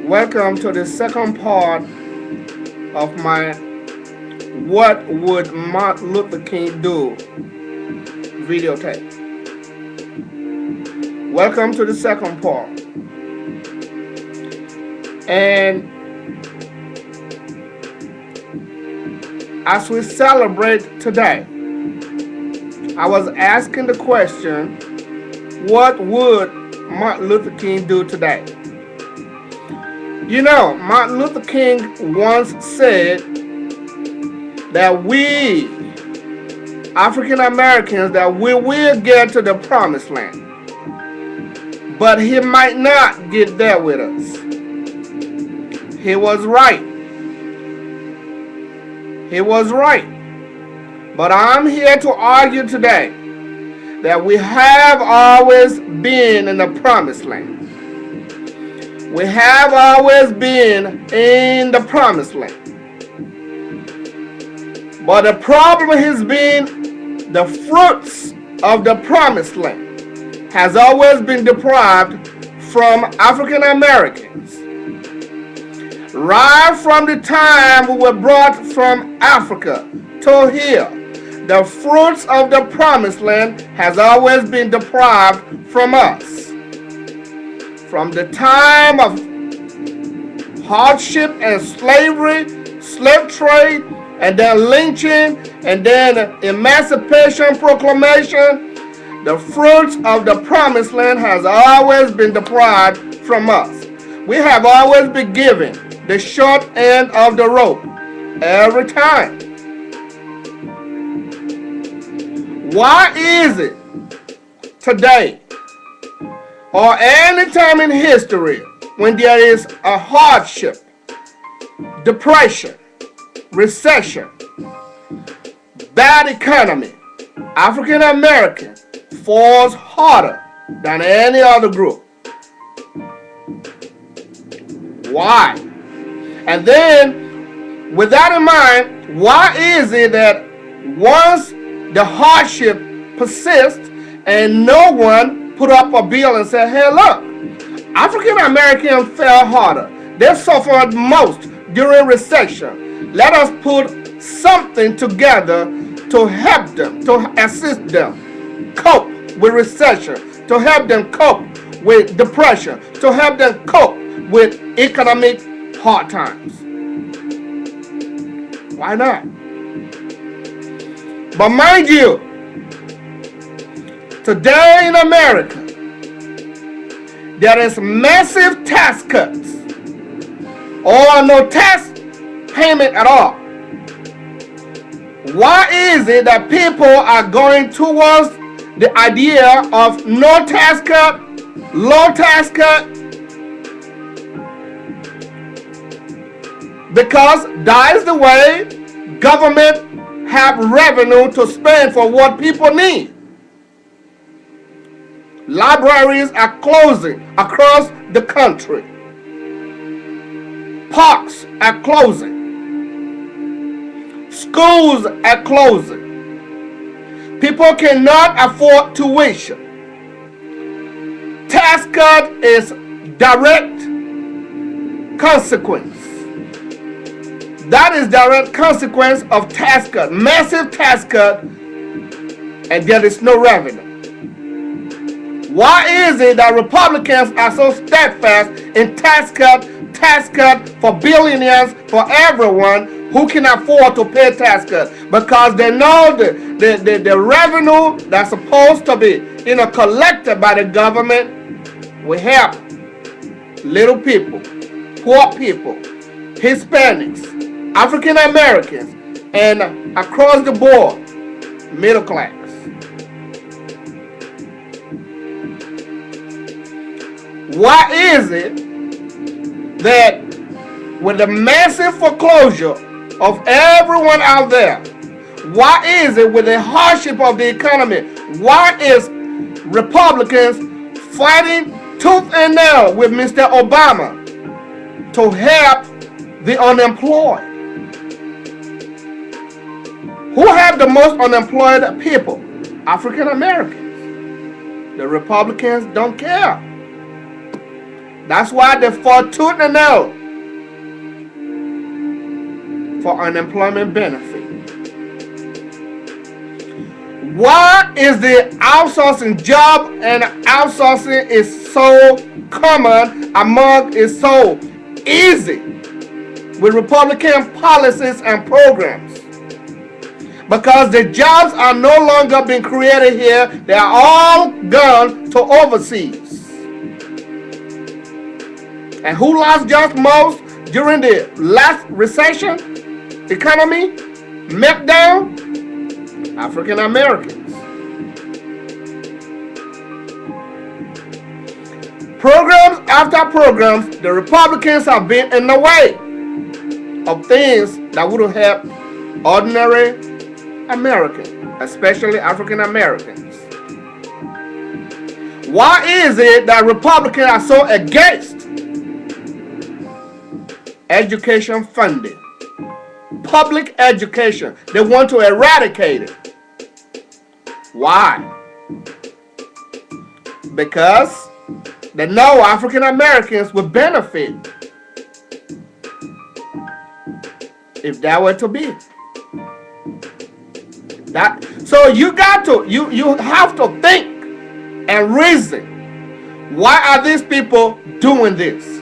Welcome to the second part of my What Would Martin Luther King Do videotape. Welcome to the second part. And as we celebrate today, I was asking the question, what would Martin Luther King do today? You know, Martin Luther King once said that we, African Americans, that we will get to the promised land. But he might not get there with us. He was right. He was right. But I'm here to argue today that we have always been in the promised land. We have always been in the promised land. But the problem has been the fruits of the promised land has always been deprived from African Americans. Right from the time we were brought from Africa to here, the fruits of the promised land has always been deprived from us. From the time of hardship and slavery, slave trade, and then lynching, and then emancipation proclamation, the fruits of the promised land has always been deprived from us. We have always been given the short end of the rope every time. Why is it today or any time in history when there is a hardship, depression, recession, bad economy, African American falls harder than any other group? Why? And then, with that in mind, why is it that once the hardship persists and no one put up a bill and said, hey, look, African Americans fell harder. They suffered most during recession. Let us put something together to help them, to assist them cope with recession, to help them cope with depression, to help them cope with economic hard times. Why not? But mind you, today in America, there is massive tax cuts or no tax payment at all. Why is it that people are going towards the idea of no tax cut, low tax cut? Because that is the way government have revenue to spend for what people need. Libraries are closing across the country. Parks are closing. Schools are closing. People cannot afford tuition. Tax cut is direct consequence. That is direct consequence of tax cut, massive tax cut, and there is no revenue. Why is it that Republicans are so steadfast in tax cut for billionaires, for everyone who can afford to pay tax cut? Because they know the revenue that's supposed to be collected by the government will help little people, poor people, Hispanics, African Americans, and across the board, middle class. Why is it that with the massive foreclosure of everyone out there, why is it with the hardship of the economy, why is Republicans fighting tooth and nail with Mr. Obama to help the unemployed? Who have the most unemployed people? African Americans. The Republicans don't care. That's why they fought tooth and nail for unemployment benefit. Why is the outsourcing job and outsourcing is so common among, is so easy with Republican policies and programs? Because the jobs are no longer being created here. They are all gone to overseas. And who lost jobs most during the last recession, economy meltdown? African Americans. Programs after programs, the Republicans have been in the way of things that would have helped ordinary Americans, especially African Americans. Why is it that Republicans are so against education funding? Public education. They want to eradicate it. Why? Because they know African Americans would benefit if that were to be. So you have to think and reason. Why are these people doing this?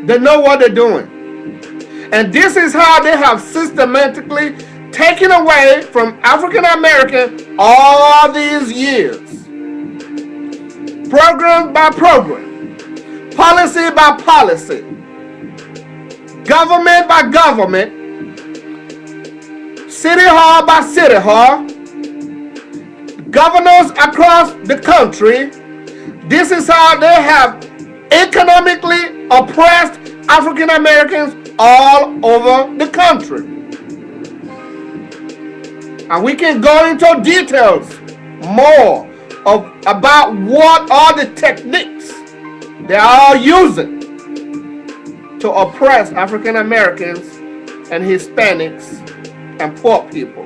They know what they're doing. And this is how they have systematically taken away from African Americans all these years. Program by program, policy by policy, government by government, city hall by city hall, governors across the country. This is how they have economically oppressed African Americans all over the country. And we can go into details more about what are the techniques they are using to oppress African Americans and Hispanics and poor people.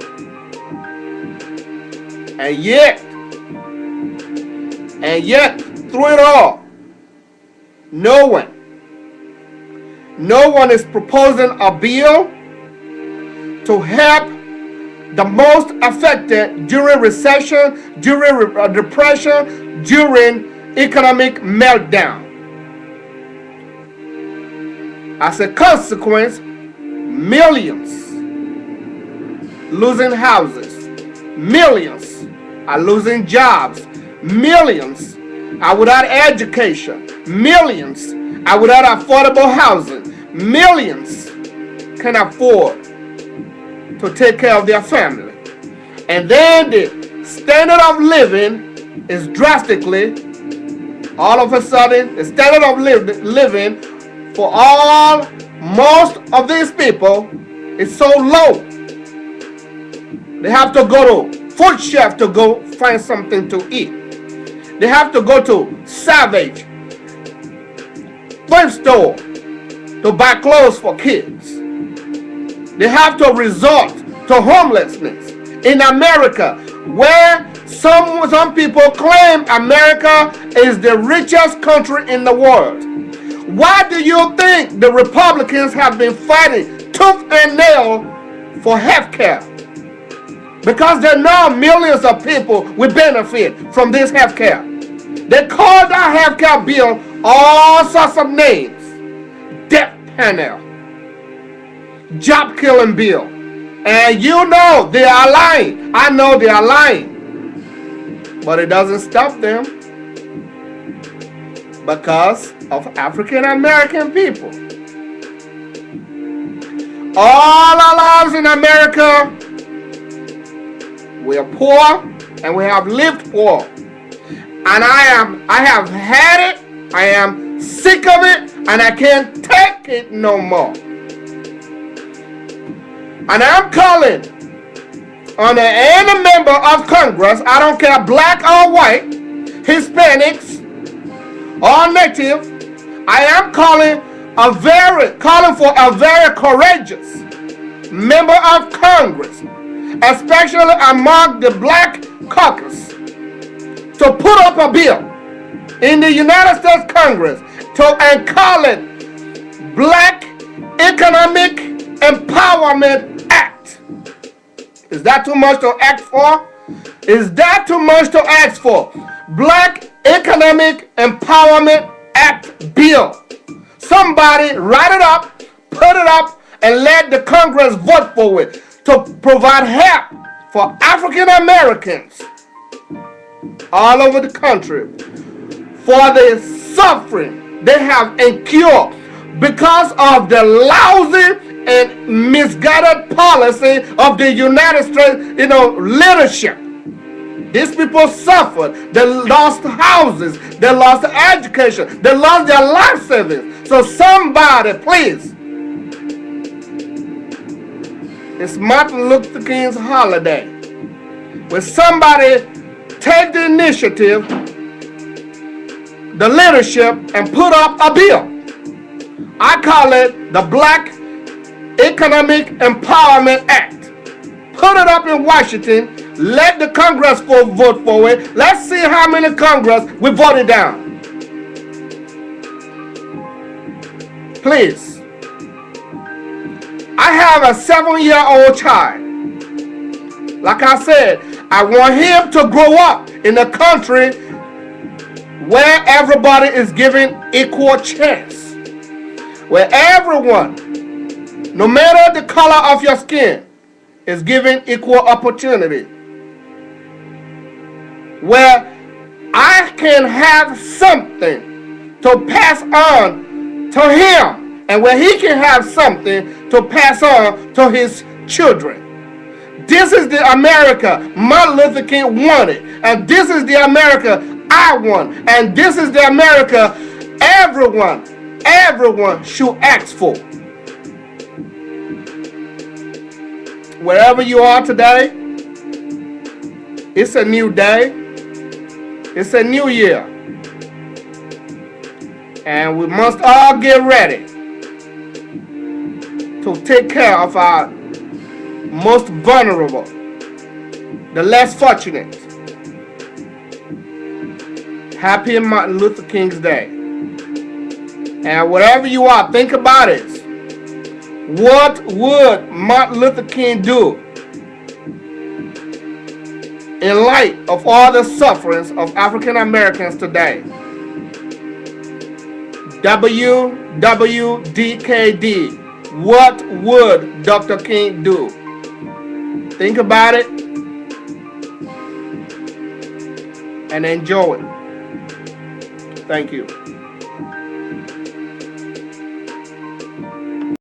And yet, through it all, no one is proposing a bill to help the most affected during recession, during depression, during economic meltdown. As a consequence, millions losing houses, millions are losing jobs, millions are without education, millions are without affordable housing, millions can afford to take care of their family. And then the standard of living is drastically, all of a sudden, the standard of living for most of these people is so low. They have to go to food shelf to go find something to eat. They have to go to Savage thrift store to buy clothes for kids. They have to resort to homelessness. In America, where some people claim America is the richest country in the world. Why do you think the Republicans have been fighting tooth and nail for health care? Because they know millions of people will benefit from this health care. They call that health care bill all sorts of names. Death panel, job killing bill. And you know they are lying. I know they are lying. But it doesn't stop them because of African American people. All our lives in America, we are poor and we have lived poor. And I have had it, I am sick of it, and I can't take it no more. And I'm calling on any member of Congress, I don't care black or white, Hispanics or native, I am calling for a very courageous member of Congress, especially among the black caucus, to put up a bill in the United States Congress and call it Black Economic Empowerment Act. Is that too much to ask for? Is that too much to ask for? Black Economic Empowerment Act bill. Somebody write it up, put it up, and let the Congress vote for it to provide help for African Americans all over the country for the suffering they have incurred because of the lousy and misguided policy of the United States, leadership. These people suffered. They lost houses. They lost education. They lost their life savings. So somebody, please. It's Martin Luther King's holiday. Will somebody take the initiative, the leadership, and put up a bill? I call it the Black Economic Empowerment Act. Put it up in Washington. Let the Congress vote for it. Let's see how many Congress will vote it down. Please. I have a 7-year-old child. Like I said, I want him to grow up in a country where everybody is given equal chance. Where everyone, no matter the color of your skin, is given equal opportunity. Where I can have something to pass on to him, and where he can have something to pass on to his children. This is the America Martin Luther King wanted, and this is the America I want, and this is the America everyone should ask for. Wherever you are today, it's a new day. It's a new year. And we must all get ready to take care of our most vulnerable, the less fortunate. Happy Martin Luther King's Day. And wherever you are, think about it. What would Martin Luther King do in light of all the sufferings of African Americans today? WWDKD. What would Dr. King do? Think about it and enjoy it. Thank you.